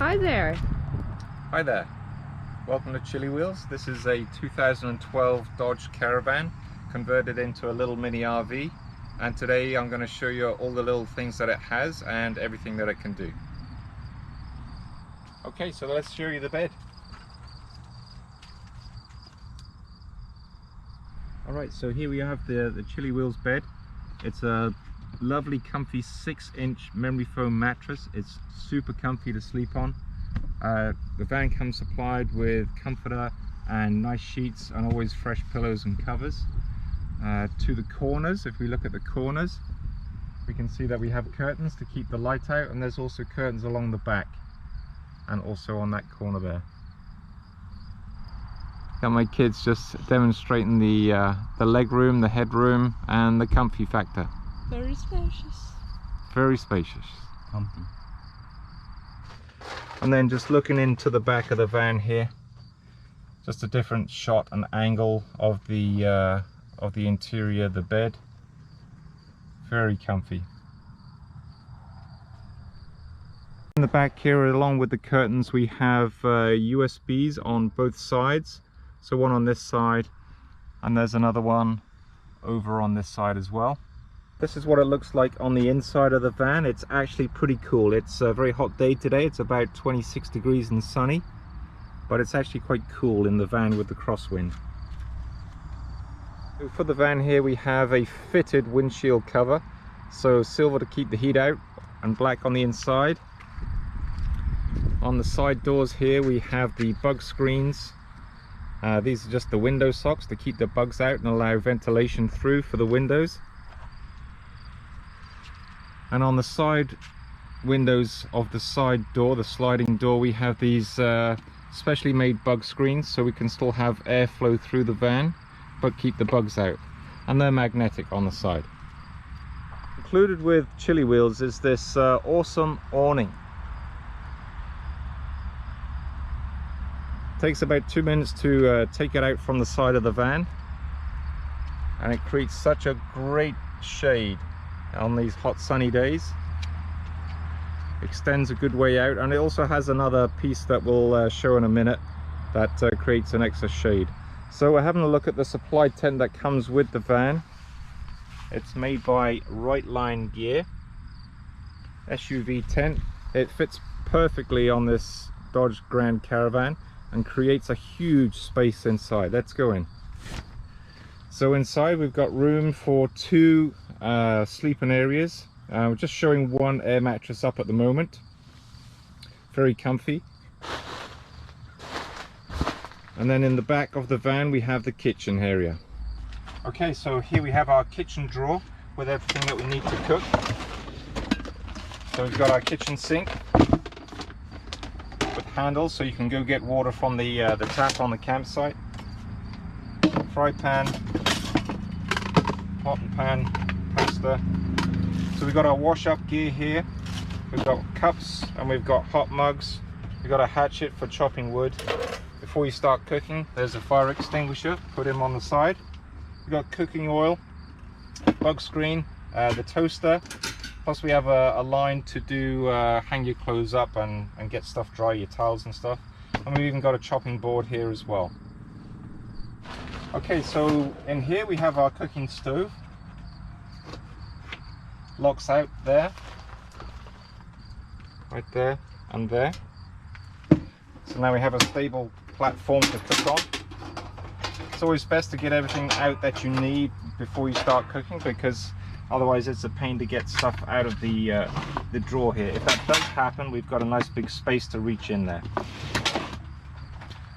Hi there. Hi there. Welcome to Chiliwheels. This is a 2012 Dodge Caravan converted into a little mini RV, and today I'm going to show you all the little things that it has and everything that it can do. Okay, so let's show you the bed. Alright, so here we have the Chiliwheels bed. It's a lovely comfy 6-inch memory foam mattress. It's super comfy to sleep on. The van comes supplied with comforter and nice sheets and always fresh pillows and covers. To the corners, if we look at the corners, we can see that we have curtains to keep the light out, and there's also curtains along the back and also on that corner there. Got my kids just demonstrating the leg room, the headroom and the comfy factor. Very spacious. Very spacious. Comfy. And then just looking into the back of the van here, just a different shot and angle of the interior of the bed. Very comfy. In the back here, along with the curtains, we have USBs on both sides. So one on this side, and there's another one over on this side as well. This is what it looks like on the inside of the van. It's actually pretty cool. It's a very hot day today. It's about 26 degrees and sunny, but it's actually quite cool in the van with the crosswind. For the van here, we have a fitted windshield cover, so silver to keep the heat out and black on the inside. On the side doors here, we have the bug screens. These are just the window socks to keep the bugs out and allow ventilation through for the windows. And on the side windows of the side door, the sliding door, we have these specially made bug screens, so we can still have airflow through the van but keep the bugs out, and they're magnetic on the side. Included with Chiliwheels is this awesome awning. Takes about 2 minutes to take it out from the side of the van, and it creates such a great shade on these hot sunny days. Extends a good way out, and it also has another piece that we'll show in a minute that creates an extra shade. So we're having a look at the supply tent that comes with the van. It's made by Right Line Gear SUV tent. It fits perfectly on this Dodge Grand Caravan and creates a huge space inside. Let's go in. So inside we've got room for 2 sleeping areas. We're just showing one air mattress up at the moment. Very comfy. And then in the back of the van we have the kitchen area. Okay, so here we have our kitchen drawer with everything that we need to cook. So we've got our kitchen sink with handles, so you can go get water from the tap on the campsite. Fry pan, pot and pan, pasta. So we've got our wash up gear here. We've got cups and we've got hot mugs. We've got a hatchet for chopping wood. Before you start cooking, there's a fire extinguisher, put him on the side. We've got cooking oil, bug screen, the toaster, plus we have a line to do hang your clothes up and get stuff dry, your towels and stuff. And we've even got a chopping board here as well. Okay, so in here we have our cooking stove. Locks out there, right there and there. So now we have a stable platform to cook on. It's always best to get everything out that you need before you start cooking, because otherwise it's a pain to get stuff out of the drawer here. If that does happen, we've got a nice big space to reach in there.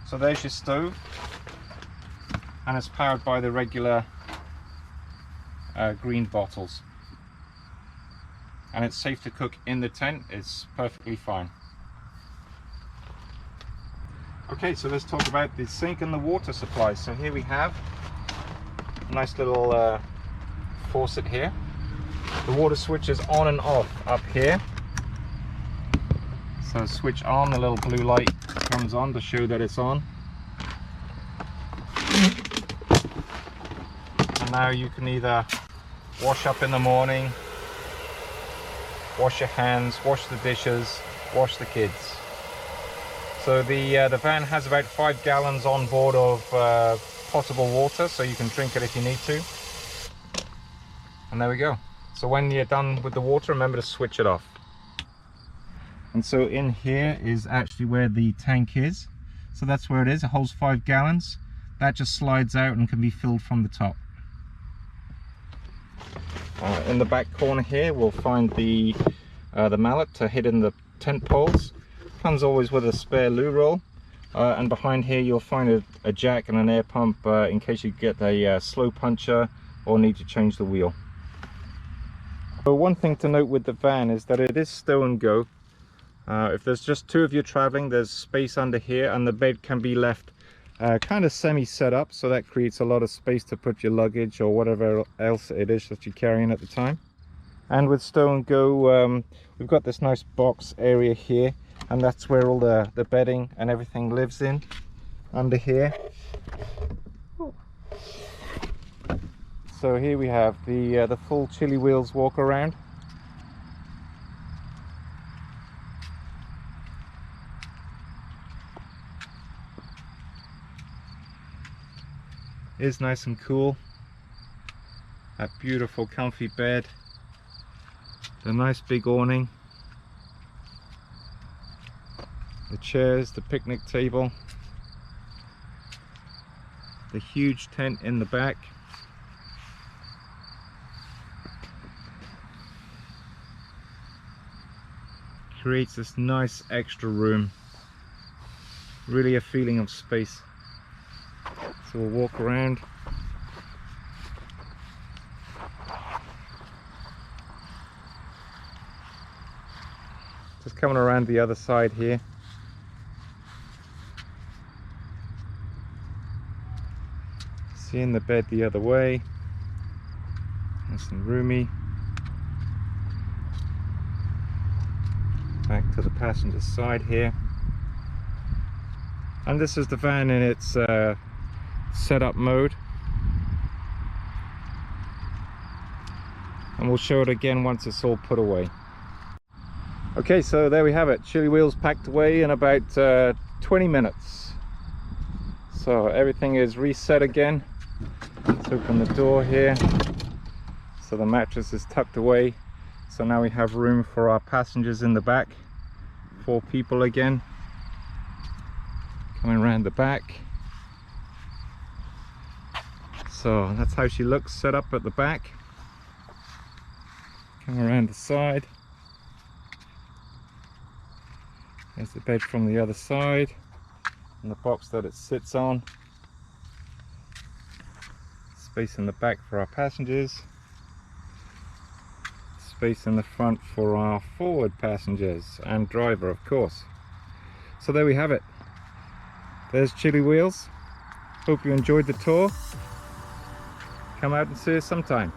So there's your stove, and it's powered by the regular green bottles. And it's safe to cook in the tent. It's perfectly fine. Okay, so let's talk about the sink and the water supply. So here we have a nice little faucet here. The water switch is on and off up here. So switch on, the little blue light comes on to show that it's on. And now you can either wash up in the morning, wash your hands, wash the dishes, wash the kids. So the van has about 5 gallons on board of potable water, so you can drink it if you need to. And there we go. So when you're done with the water, remember to switch it off. And so in here is actually where the tank is. So that's where it is. It holds 5 gallons. That just slides out and can be filled from the top. In the back corner here, we'll find the mallet to hit in the tent poles. Comes always with a spare loo roll. And behind here you'll find a jack and an air pump in case you get a slow puncher or need to change the wheel. So one thing to note with the van is that it is stow and go. If there's just 2 of you traveling, there's space under here, and the bed can be left kind of semi set up, so that creates a lot of space to put your luggage or whatever else it is that you're carrying at the time. And with stow and go, we've got this nice box area here, and that's where all the bedding and everything lives in, under here. So here we have the full Chiliwheels Walkaround. Is nice and cool. That beautiful comfy bed, the nice big awning, the chairs, the picnic table, the huge tent in the back, creates this nice extra room, really a feeling of space. So we'll walk around. Just coming around the other side here. Seeing the bed the other way. Nice and roomy. Back to the passenger side here. And this is the van in its setup mode, and we'll show it again once it's all put away. Okay, so there we have it. Chiliwheels packed away in about 20 minutes. So everything is reset again. Let's open the door here. So the mattress is tucked away. So now we have room for our passengers in the back. 4 people again. Coming around the back. So that's how she looks set up at the back. Come around the side. There's the bed from the other side and the box that it sits on. Space in the back for our passengers. Space in the front for our forward passengers and driver, of course. So there we have it. There's Chiliwheels. Hope you enjoyed the tour. Come out and see us sometime.